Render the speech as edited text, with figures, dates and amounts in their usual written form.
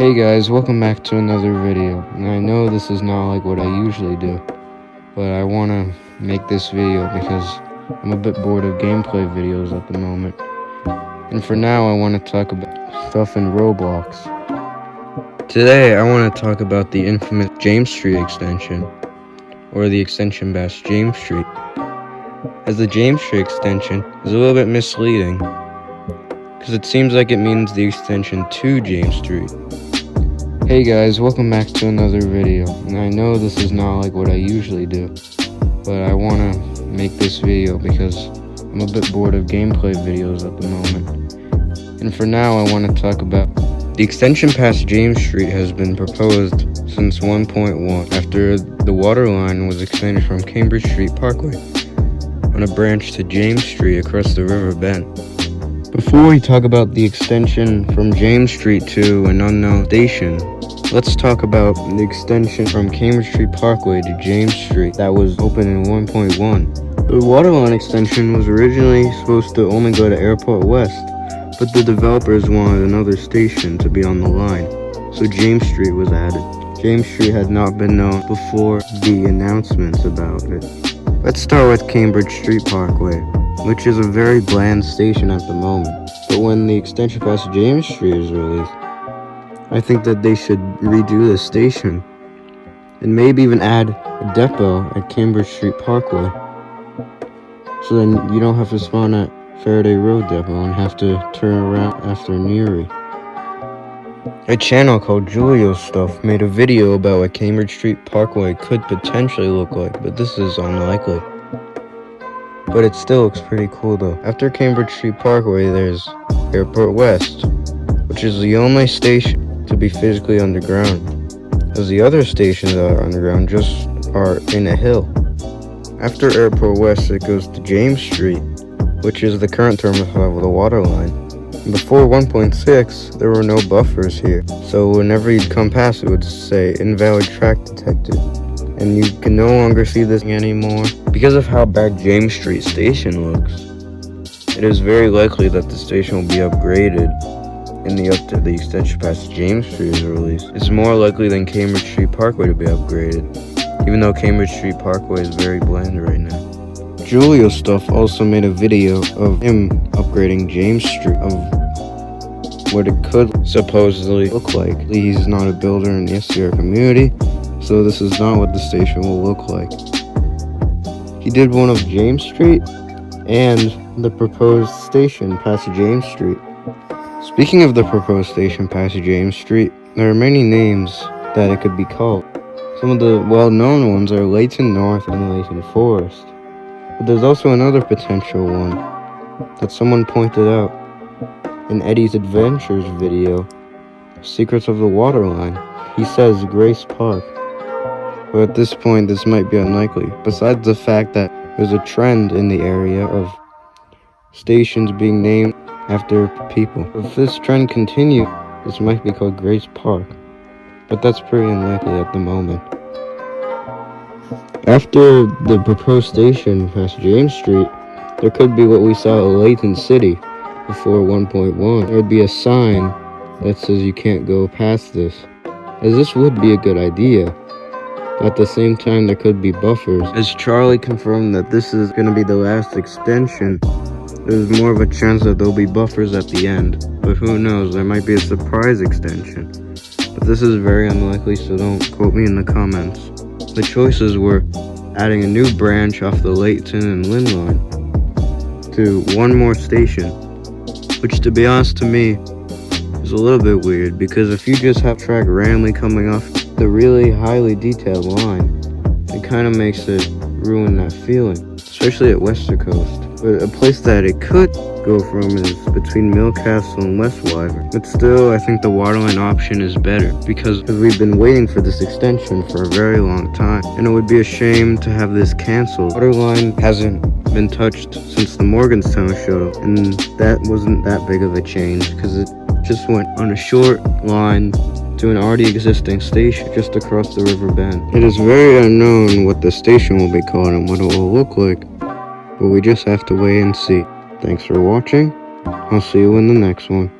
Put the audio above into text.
Hey guys, welcome back to another video. And I know this is not like what I usually do, but I want to make this video because I'm a bit bored of gameplay videos at the moment. And for now, I want to talk about stuff in Roblox. Today, I want to talk about the infamous James Street extension, or the extension Bash James Street. As the James Street extension is a little bit misleading, because it seems like it means the extension to James Street. Hey guys, welcome back to another video. And I know this is not like what I usually do, but I want to make this video because I'm a bit bored of gameplay videos at the moment. And for now, I want to talk about the extension past James Street has been proposed since 1.1 after the water line was extended from Cambridge Street Parkway on a branch to James Street across the river bend. Before we talk about the extension from James Street to an unknown station, let's talk about the extension from Cambridge Street Parkway to James Street that was open in 1.1. The waterline extension was originally supposed to only go to Airport West, but the developers wanted another station to be on the line, so James Street was added. James Street had not been known before the announcements about it. Let's start with Cambridge Street Parkway, which is a very bland station at the moment. But when the extension past James Street is released, I think that they should redo the station and maybe even add a depot at Cambridge Street Parkway, so then you don't have to spawn at Faraday Road Depot and have to turn around after Neary. A channel called JuliosStuff made a video about what Cambridge Street Parkway could potentially look like, but this is unlikely. But it still looks pretty cool though. After Cambridge Street Parkway, there's Airport West, which is the only station to be physically underground, as the other stations that are underground just are in a hill. After Airport West, it goes to James Street, which is the current terminal of the water line. Before 1.6, there were no buffers here, so whenever you'd come past, it would say invalid track detected. And you can no longer see this anymore. Because of how bad James Street Station looks, it is very likely that the station will be upgraded in the extension past James Street is released. It's more likely than Cambridge Street Parkway to be upgraded, even though Cambridge Street Parkway is very bland right now. JuliosStuff also made a video of him upgrading James Street, of what it could supposedly look like. He's not a builder in the SCR community, so this is not what the station will look like. He did one of James Street and the proposed station past James Street. Speaking of the proposed station past James Street, there are many names that it could be called. Some of the well-known ones are Layton North and Layton Forest. But there's also another potential one that someone pointed out in Eddie's Adventures video, Secrets of the Waterline. He says Grace Park. But at this point, this might be unlikely, besides the fact that there's a trend in the area of stations being named after people. If this trend continues, this might be called Grace Park, but that's pretty unlikely at the moment. After the proposed station past James Street, there could be what we saw at Layton City before 1.1. There would be a sign that says you can't go past this, as this would be a good idea. But at the same time, there could be buffers. As Charlie confirmed that this is going to be the last extension, there's more of a chance that there'll be buffers at the end. But who knows, there might be a surprise extension. But this is very unlikely, so don't quote me in the comments. The choices were adding a new branch off the Layton and Lynn line to one more station, which to be honest to me is a little bit weird, because if you just have track randomly coming off the really highly detailed line, it kind of makes it ruin that feeling, especially at Wester Coast. But a place that it could go from is between Millcastle and West Wyvern. But still, I think the waterline option is better, because we've been waiting for this extension for a very long time, and it would be a shame to have this canceled. Waterline hasn't been touched since the Morganstown Shoutout, and that wasn't that big of a change, because it just went on a short line to an already existing station just across the river bend. It is very unknown what the station will be called and what it will look like, but we just have to wait and see. Thanks for watching. I'll see you in the next one.